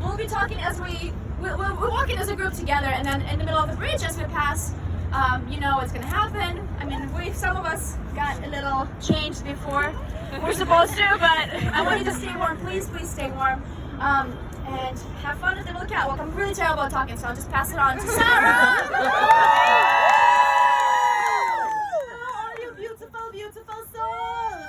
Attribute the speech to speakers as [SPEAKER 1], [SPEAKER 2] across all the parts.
[SPEAKER 1] We'll be talking as we're walking as a group together, and then in the middle of the bridge as we pass, you know what's gonna happen. I mean, some of us got a little changed before we're supposed to, but I want you to stay warm. Please stay warm. And have fun at the little catwalk. I'm really terrible at talking, so I'll just pass it on to Sarah.
[SPEAKER 2] All you beautiful, beautiful souls.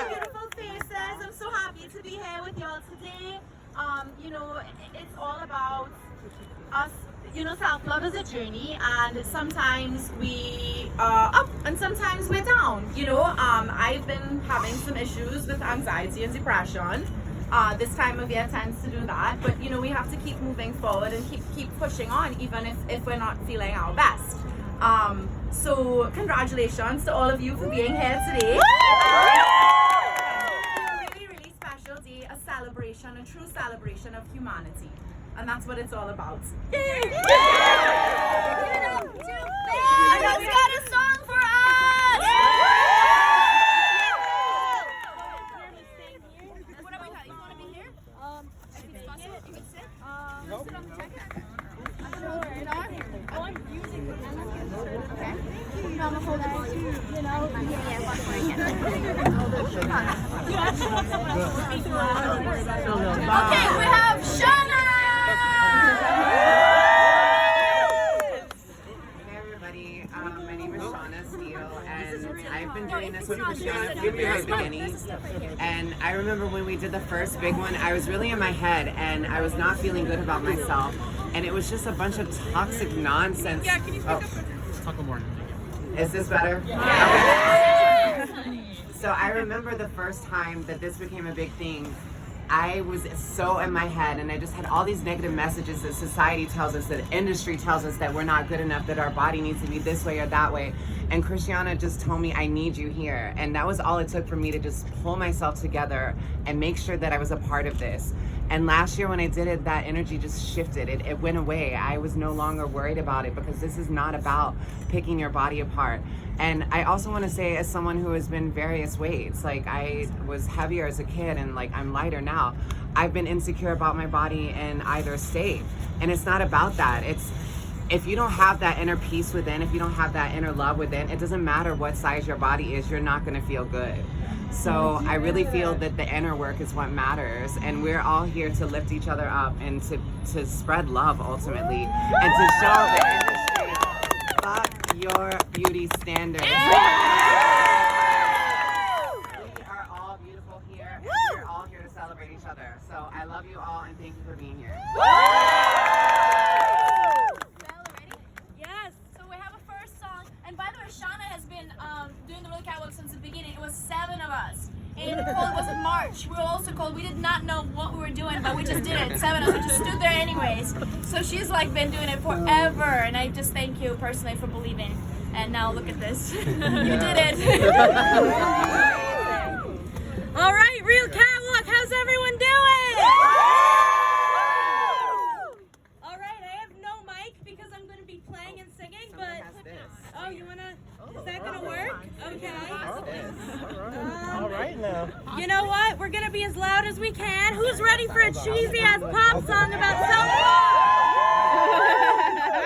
[SPEAKER 2] Beautiful faces. I'm so happy to be here with y'all today. You know, it's all about us. You know, self-love is a journey, and sometimes we are up and sometimes we're down. You know, I've been having some issues with anxiety and depression. This time of year tends to do that, but you know, we have to keep moving forward and keep pushing on, even if we're not feeling our best. So congratulations to all of you for being here today. It's a really special day, a celebration, a true celebration of humanity. And that's what it's all about. Yay! Give it up to Ben! He's got a song for us!
[SPEAKER 1] What about you? You want to be here? If it's possible, you can sit.
[SPEAKER 3] Nope.
[SPEAKER 1] Sit on the jacket. Sure. Oh, I'm using the camera. Okay. No, I'm hold that. You know? Yeah, watch where I can. Okay, we have Shana!
[SPEAKER 4] Hey everybody, my name is Shauna Steele, and I've been doing this with Khrystyana from the very beginning. And I remember when we did the first big one, I was really in my head, and I was not feeling good about myself. And it was just a bunch of toxic nonsense.
[SPEAKER 3] Yeah, can you talk more?
[SPEAKER 4] Is this better? Yeah. So I remember the first time that this became a big thing, I was so in my head, and I just had all these negative messages that society tells us, that industry tells us that we're not good enough, that our body needs to be this way or that way. And Khrystyana just told me, I need you here. And that was all it took for me to just pull myself together and make sure that I was a part of this. And last year when I did it, that energy just shifted. It went away. I was no longer worried about it, because this is not about picking your body apart. And I also want to say, as someone who has been various weights, like I was heavier as a kid and like I'm lighter now, I've been insecure about my body in either state. And it's not about that. It's, if you don't have that inner peace within, if you don't have that inner love within, it doesn't matter what size your body is, you're not going to feel good. So I really feel that the inner work is what matters, and we're all here to lift each other up and to spread love ultimately, and to show the industry, fuck your beauty standards. We are all beautiful here, and we're all here to celebrate each other. So I love you all, and thank you for being here.
[SPEAKER 1] And by the way, Shauna has been doing the Little Catwalk since the beginning. It was 7 of us. And it was in March. We were also called. We did not know what we were doing, but we just did it. 7 of us. We just stood there anyways. So she's like been doing it forever. And I just thank you personally for believing. And now look at this. You did it.
[SPEAKER 2] All right, Real Catwalk, how's everyone doing? All right, I have no mic because I'm going to be playing and singing, but... Oh, you want to... Is that going to work? Okay.
[SPEAKER 3] All right now.
[SPEAKER 2] You know what? We're going to be as loud as we can. Who's ready for a cheesy-ass pop song about self-love?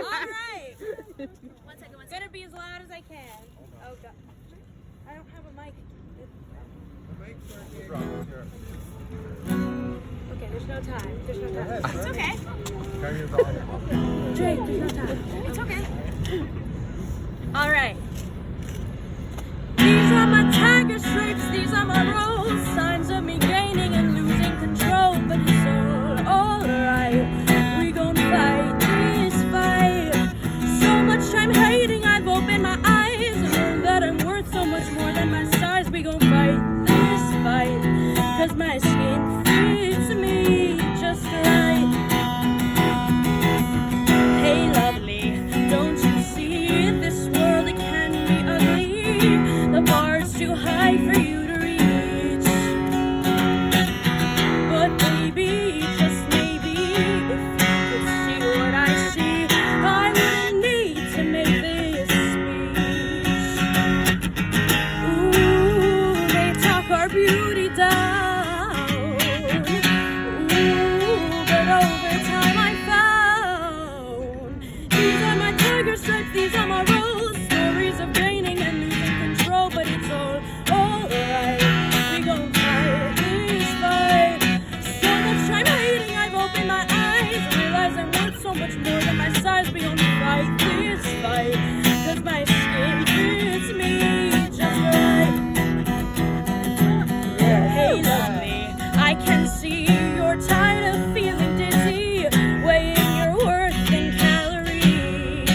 [SPEAKER 2] All right.
[SPEAKER 1] One second.
[SPEAKER 2] Gonna be as loud as I can. Oh, God. I don't have a mic. Okay, there's no time.
[SPEAKER 1] It's okay.
[SPEAKER 2] Jake, there's no time.
[SPEAKER 1] It's okay.
[SPEAKER 2] All right. These are my tiger stripes, these are my rose, signs of me gaining and losing control, but it's all right. We gon' fight this fight. So much time hating, I've opened my eyes and learned that I'm worth so much more than my size. We gon' fight this fight, 'cause my skin fits me just right. Hey lovely, don't you see this world, it can be ugly. The bar's too high for you to reach. But maybe, just maybe, if you could see what I see, I wouldn't need to make this speech. Ooh, they talk our beauty down.
[SPEAKER 5] I can see you're tired of feeling dizzy, weighing your worth in calories.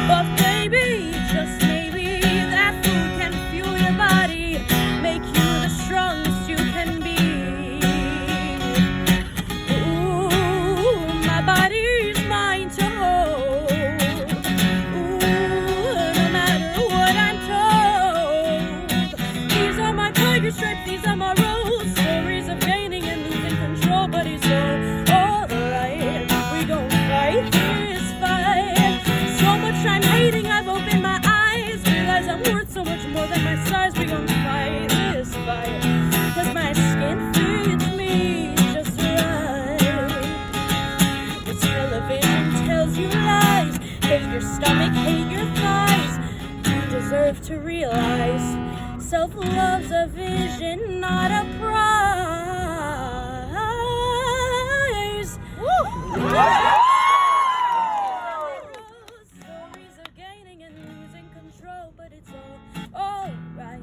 [SPEAKER 5] But maybe, just maybe, that food can fuel your body, make you the strongest you can be. Ooh, my body's mine to hold. Ooh, no matter what I'm told. These are my tiger stripes, these are my rules. Stories of gaining and losing control, but it's all alright. We gon' fight this fight. So much I'm hating, I've opened my eyes. Realize I'm worth so much more than my size. We gon' fight this fight, 'cause my skin fits me just right. This television tells you lies. Hate your stomach, hate your thighs. You deserve to realize self-love's a vision, not a prize. Stories of gaining and losing control, but it's all right.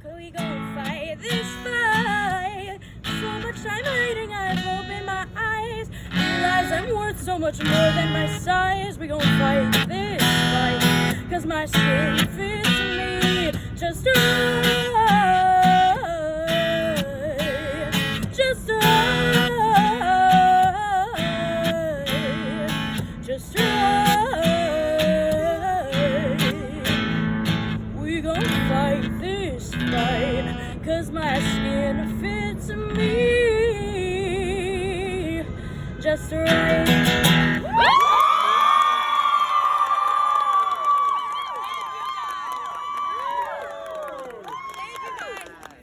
[SPEAKER 5] Could we go fight this fight? So much I'm hiding, I've opened my eyes. Realize I'm worth so much more than my size. We gon' fight this fight, 'cause my skin fits me just right. Just right. Just right. We gon' fight this fight, 'cause my skin fits me just right.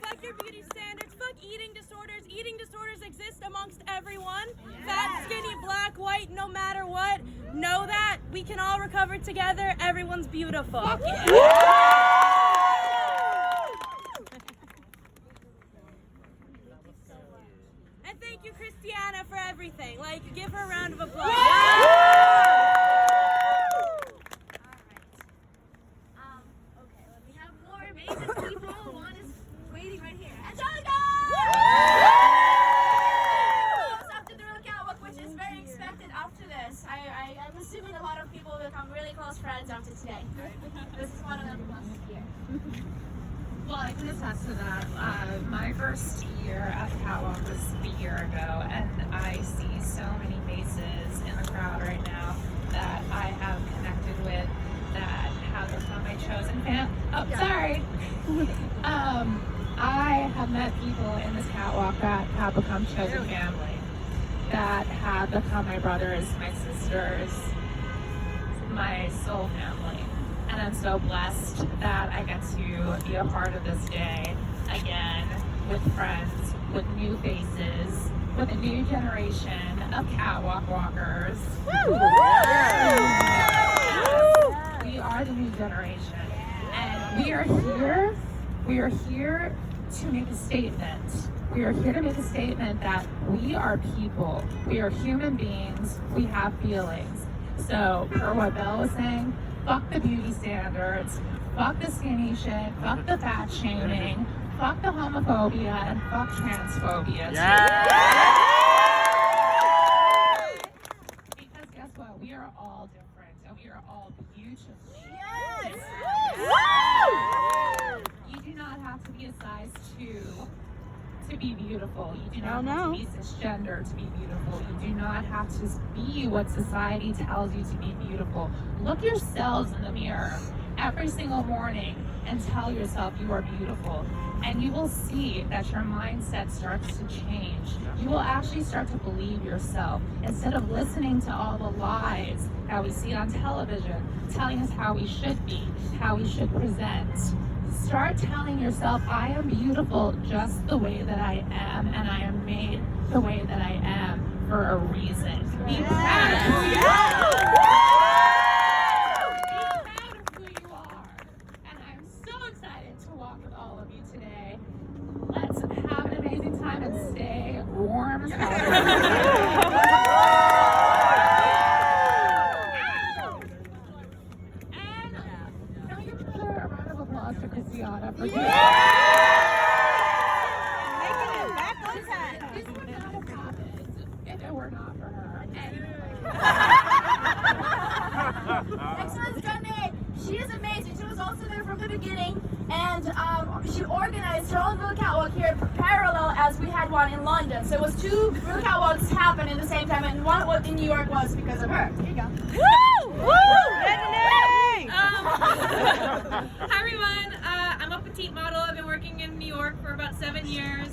[SPEAKER 5] Fuck your beauty standards, fuck eating disorders. Eating disorders exist amongst everyone. Fat, skinny, black, white, no matter what. Know that. We can all recover together. Everyone's beautiful. And thank you, Khrystyana, for everything. Like, give her a round of applause.
[SPEAKER 1] Okay, well, we have more amazing people. One is waiting right here. Angelica! Close after the real catwalk, which is very expected after this. I'm assuming a lot of people will become really close friends after today. This is one of them here.
[SPEAKER 6] Well, I can attest to that. My first year at the catwalk was a year ago, and I see so many faces in the crowd right now that I have connected with, that have become my chosen fam. Oh, sorry. I have met people in this catwalk that have become chosen family, that have become my brothers, my sisters, my soul family. And I'm so blessed that I get to be a part of this day again, with friends, with new faces, with a new generation of catwalk walkers. We are the new generation, and we are here to make a statement. We are here to make a statement that we are people. We are human beings. We have feelings. So, per what Belle was saying, fuck the beauty standards, fuck the skinny shit, fuck the fat shaming, fuck the homophobia, and fuck transphobia. Because guess what? We are all different, and we are all beautifully. You do not have to be a size 2 to be beautiful. You do not have to be cisgender to be beautiful. You do not have to be what society tells you to be beautiful. Look yourselves in the mirror every single morning and tell yourself you are beautiful. And you will see that your mindset starts to change. You will actually start to believe yourself instead of listening to all the lies that we see on television telling us how we should be, how we should present. Start telling yourself, I am beautiful just the way that I am, and I am made the way that I am for a reason. Be proud of who you are. Be proud of who you are. And I'm so excited to walk with all of you today. Let's have an amazing time and stay warm as hell. Can we give another round of applause to Khrystyana for
[SPEAKER 1] one in London. So it was 2 real catwalks happened at the same time, and one in New York was because of her. Here you go.
[SPEAKER 7] Hi everyone, I'm a petite model. I've been working in New York for about 7 years.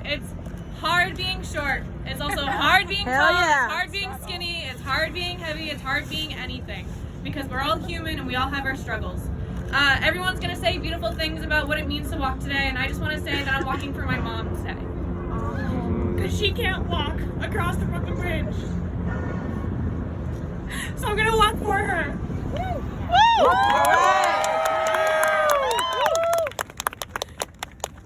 [SPEAKER 7] It's hard being short. It's also hard being tall. It's hard being skinny. It's hard being heavy. It's hard being anything. Because we're all human and we all have our struggles. Everyone's gonna say beautiful things about what it means to walk today, and I just want to say that I'm walking for my mom today. Because she can't walk across the Brooklyn Bridge. So I'm gonna walk for her.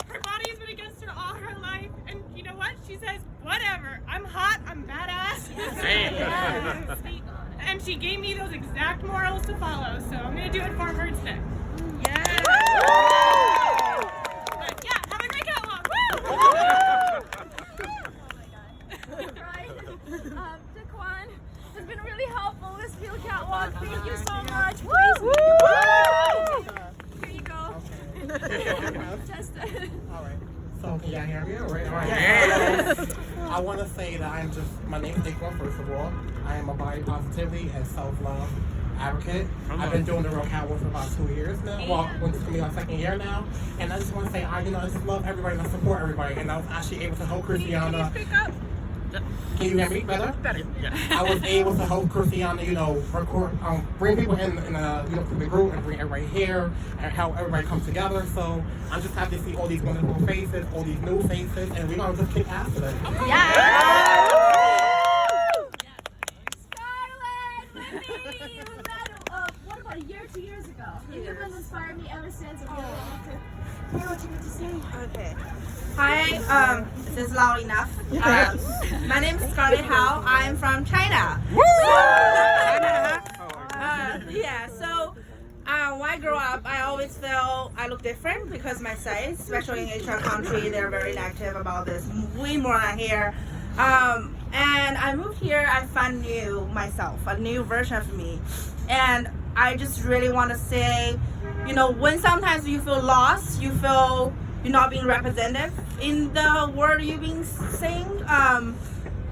[SPEAKER 7] Her body has been against her all her life, and you know what? She says, whatever, I'm hot, I'm badass. And she gave me those exact morals to follow, so I'm gonna do it for her today. Yeah! But yeah, have a great catwalk! Woo!
[SPEAKER 1] Daquan has been really helpful this field catwalk. Thank you so much. Here you go. Test it.
[SPEAKER 3] All right. So can y'all hear me? All right. Yes. I want to say that my name is Daquan, first of all. I am a body positivity and self-love advocate. I've been doing the real catwalk for about 2 years now. Well, this is going to be my 2nd year now. And I just want to say, I just love everybody and I support everybody. And I was actually able to help Khrystyana. Can you hear me better? Better, yeah. I was able to help Khrystyana, record, bring people in to the group and bring everybody here and help everybody come together. So I'm just happy to see all these wonderful faces, all these new faces, and we're going to just kick ass today.
[SPEAKER 1] Yeah! Scarlett, with me! We met, what about a year, 2 years ago? You've been inspired me ever since. I really want to hear what you have to say.
[SPEAKER 2] Okay. Hi, this is loud enough. My name is Scarlett Hao. I'm from China. When I grew up, I always felt I look different because my size, especially in Asian country, they're very negative about this, way more than here. And I moved here, I found myself, a new version of me. And I just really want to say, when sometimes you feel lost, you feel you're not being represented in the world you've been saying,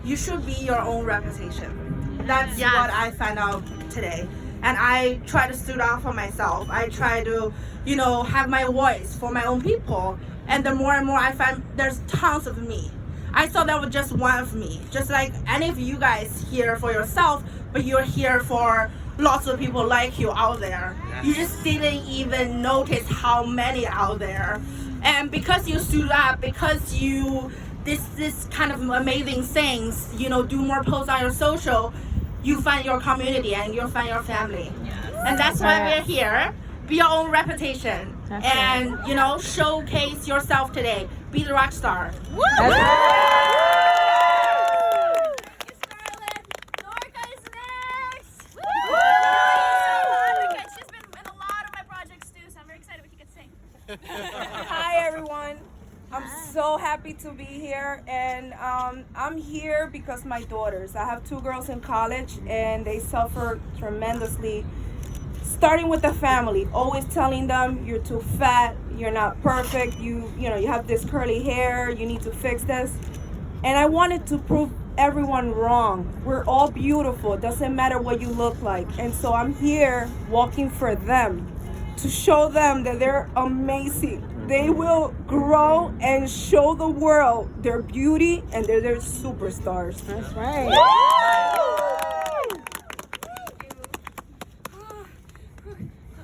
[SPEAKER 2] you should be your own representation. That's what I found out today. And I try to stand up for myself. I try to, have my voice for my own people. And the more and more I find there's tons of me. I thought that was just one of me. Just like any of you guys here for yourself, but you're here for lots of people like you out there. You just didn't even notice how many out there. And because you stood up, because you this kind of amazing things, do more posts on your social, you find your community and you find your family. And that's why we're here. Be your own reputation. And showcase yourself today. Be the rock star. Woo!
[SPEAKER 8] Hi everyone, I'm so happy to be here, and I'm here because my daughters, I have 2 girls in college and they suffer tremendously, starting with the family, always telling them you're too fat, you're not perfect, you have this curly hair, you need to fix this. And I wanted to prove everyone wrong. We're all beautiful, it doesn't matter what you look like. And so I'm here walking for them, to show them that they're amazing. They will grow and show the world their beauty, and they're superstars. That's right.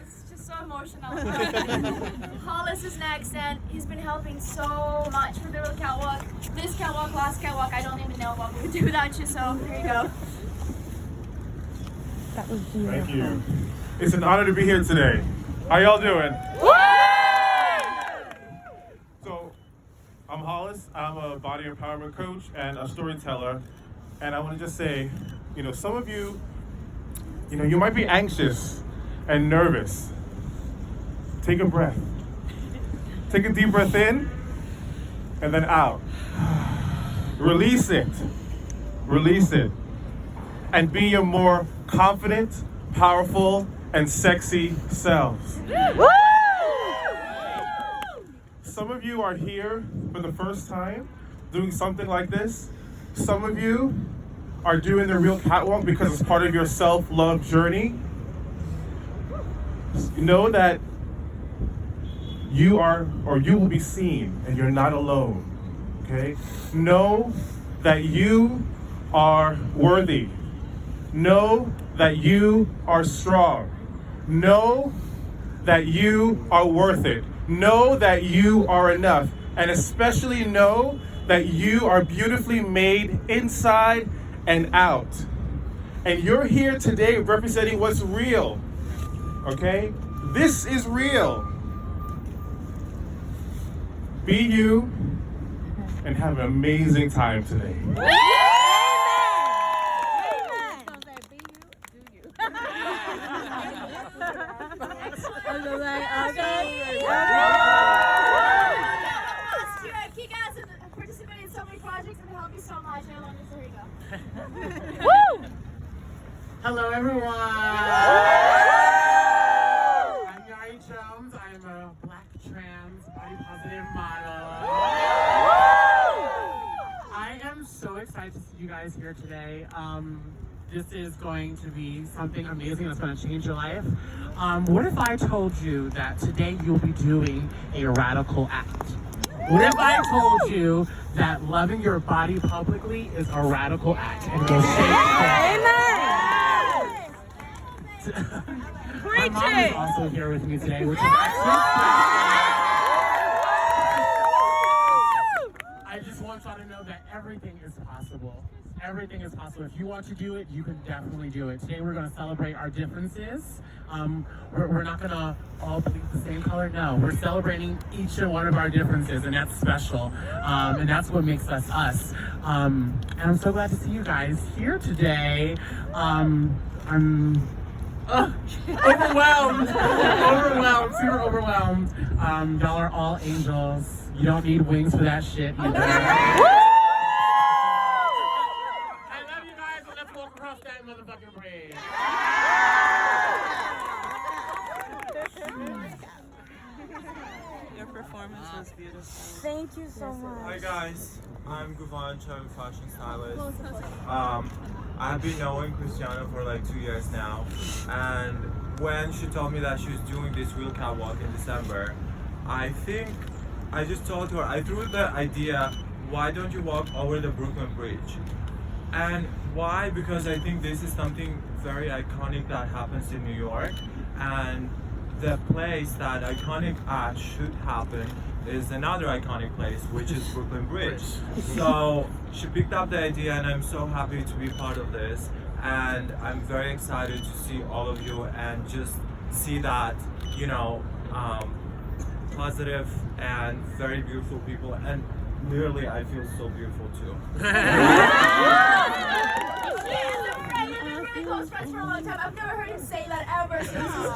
[SPEAKER 1] It's just so emotional. Hollis is next, and he's been helping so much with the real catwalk. This catwalk, last catwalk, I don't even know what we would do without you, so here you go.
[SPEAKER 9] Thank you. It's an honor to be here today. How y'all doing? So, I'm Hollis. I'm a body empowerment coach and a storyteller. And I want to just say, some of you, you might be anxious and nervous. Take a breath. Take a deep breath in and then out. Release it. Release it. And be your more confident, powerful, and sexy selves. Some of you are here for the first time, doing something like this. Some of you are doing the real catwalk because it's part of your self-love journey. Know that you are, or you will be seen, and you're not alone, okay? Know that you are worthy. Know that you are strong. Know that you are worth it. Know that you are enough. And especially know that you are beautifully made inside and out. And you're here today representing what's real, okay? This is real. Be you and have an amazing time today.
[SPEAKER 1] Kick-ass and participated in so many projects and helped me so much. I love you, so here you go.
[SPEAKER 3] Woo! Hello, everyone. I'm Yari Jones. I'm a black trans body positive model. I am so excited to see you guys here today. This is going to be something amazing that's going to change your life. What if I told you that today you'll be doing a radical act? What if I told you that loving your body publicly is a radical act and you'll shake it? My mom is also here with me today, which is I just want y'all to know that everything is possible. Everything is possible. If you want to do it, you can definitely do it. Today we're going to celebrate our differences. We're not going to all bleed the same color. No, we're celebrating each and one of our differences, and that's special. And that's what makes us us. And I'm so glad to see you guys here today. I'm overwhelmed, super overwhelmed. Y'all are all angels. You don't need wings for that shit either. I love you guys, and let's walk across that motherfucking bridge.
[SPEAKER 10] Your performance was beautiful.
[SPEAKER 5] Thank you so much.
[SPEAKER 11] Hi guys, I'm Guvan, I'm a fashion stylist. I've been knowing Khrystyana for like 2 years now, and when she told me that she was doing this real catwalk in December, I just told her, I threw the idea, why don't you walk over the Brooklyn Bridge? And why? Because I think this is something very iconic that happens in New York, and the place that iconic act should happen is another iconic place, which is Brooklyn Bridge. So she picked up the idea, and I'm so happy to be part of this. And I'm very excited to see all of you and just see that, you know, positive and very beautiful people. And literally, I feel so beautiful too.
[SPEAKER 1] Close friends for a long time. I've never heard him say that ever. So this is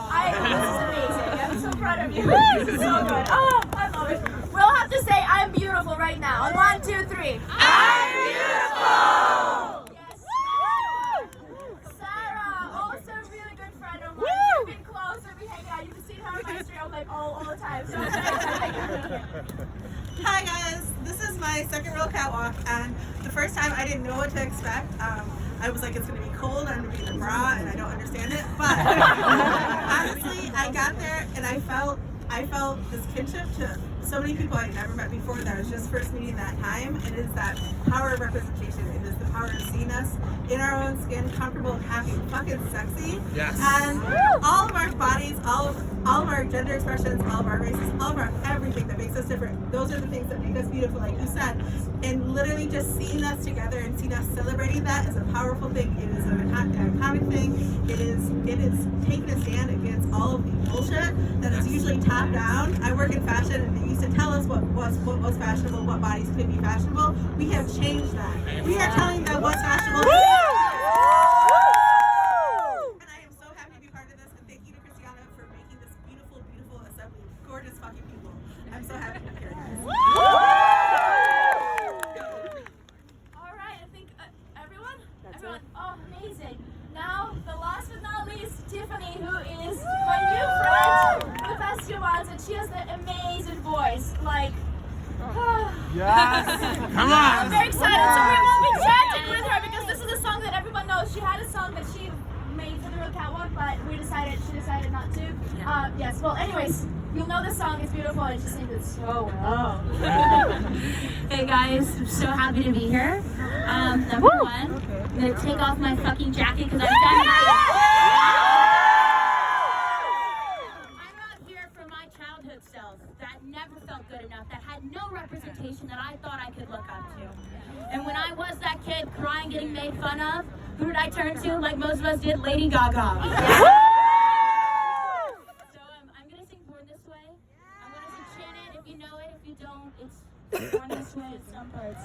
[SPEAKER 1] amazing. I'm so proud of you. This is so good. Oh, I love it. We'll have to say I'm beautiful right now. On 1, 2, 3. I'm beautiful! Yes. Sarah, also a really good friend of mine. We've been close, we've been hanging out. You can see her on my Instagram like all the time. So
[SPEAKER 10] Hi guys, this is my second real catwalk, and the first time I didn't know what to expect. I was like, it's gonna be cold, I'm gonna be in a bra, and I don't understand it. But honestly, I got there and I felt this kinship to so many people I'd never met before that I was just first meeting that time. It is that power of representation. It is the power of seeing us in our own skin, comfortable, happy, fucking sexy.
[SPEAKER 3] Yes.
[SPEAKER 10] And all of our bodies, all of our gender expressions, all of our races, all of our everything that makes us different. Those are the things that make us beautiful, like you said. And literally just seeing us together and seeing us celebrating that is a powerful thing. It is an iconic thing. It is taking a stand against all of the bullshit that is usually top down. I work in fashion, and they used to tell us what was fashionable, what bodies could be fashionable. We have changed that. We are telling them what's fashionable. And I am so happy to be part of this, and thank you to Khrystyana for making this beautiful, beautiful assembly of gorgeous fucking people. I'm so happy to be here, guys.
[SPEAKER 1] Alright, I think everyone? Everyone. Oh, amazing. Now, the last but not least, Tiffany, who is my new friend for the past few months, and she has the amazing voice. Like,
[SPEAKER 3] Come
[SPEAKER 1] I'm very excited. So we won't be chanting with her because this is a song that everyone knows. She had a song that she made for the real catwalk, but she decided not to. Yes. Well, anyways, you'll know this song. It's beautiful, and she sings it so well.
[SPEAKER 12] Hey guys, I'm so happy to be here. Number one, I'm gonna take off my fucking jacket because I'm done. I'm out here for my childhood self that never felt good enough, that had no representation that I thought I could look up to. And when I was that kid crying, getting made fun of, who did I turn to like most of us did? Lady Gaga. So I'm gonna sing Born This Way. I'm gonna sing Chant It if you know it. If you don't, it's Born This Way at some parts.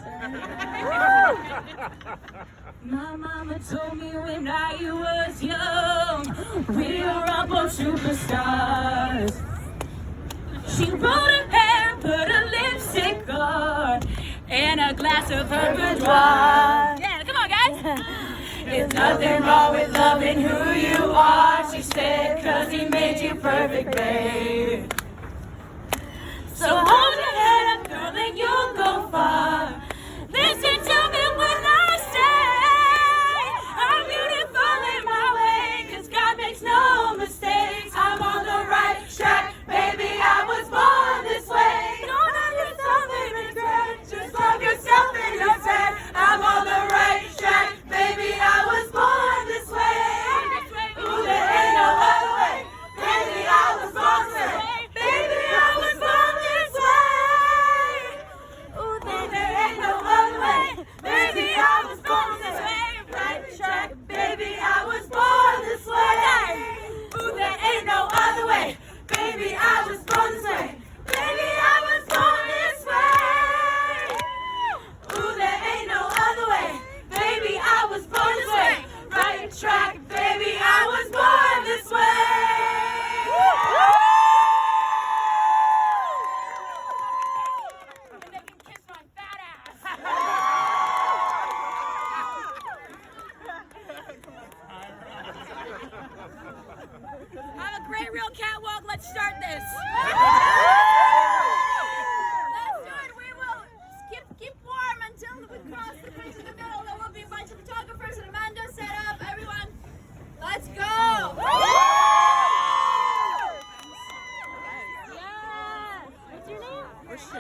[SPEAKER 12] My mama told me when I was young, we were all both superstars. She rolled her hair, put a lipstick on, and a glass of her boudoir. Yeah, come on, guys. There's nothing wrong with loving who you are, she said, 'cause he made you perfect, babe. So hold your head up, girl, and you'll go far. Listen to me when I say I'm beautiful in my way, 'cause God makes no mistakes. I'm on the right track, baby, I was born this way. Don't have yourself in regret, just love yourself in your bed. I'm on the right track, baby, I was born this way. Ooh, there ain't no other way, baby, I was born this way. Baby, I was born this way. Ooh, there ain't no other way, baby, I was born this way. Right track, baby, I was born this way. Ooh, there ain't no other way, baby, I was born this way. Baby, I was born this way. Ooh, there ain't no other way, baby, I was born this way. Right track, baby, I was born this way. And they can kiss my fat ass. Have a great real catwalk. Let's start this.